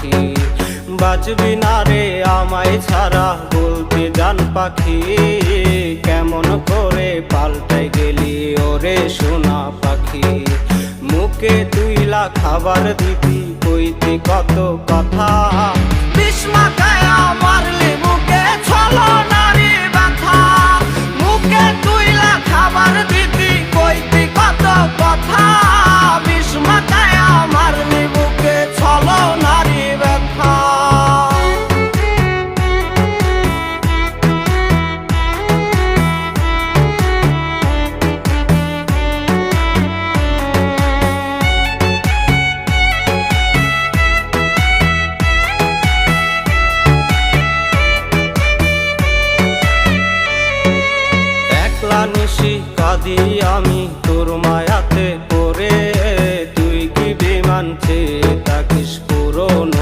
পাখি। বাঁচবি না রে আমায় ছাড়া বলতে জান পাখি, কেমন করে পাল্টে গেলি ওরে সোনা পাখি। মুখে তুইলা খাবার দিবি কইতি কত কথা, বিষ মাখায় মারলি মুখে ছলনারি ব্যথা। মুখে তুইলা খাবার দিবি কইতি কত কথা, বিষ মাখায় মারলি মুখে ছলনারি ব্যথা। নিশি কাঁদি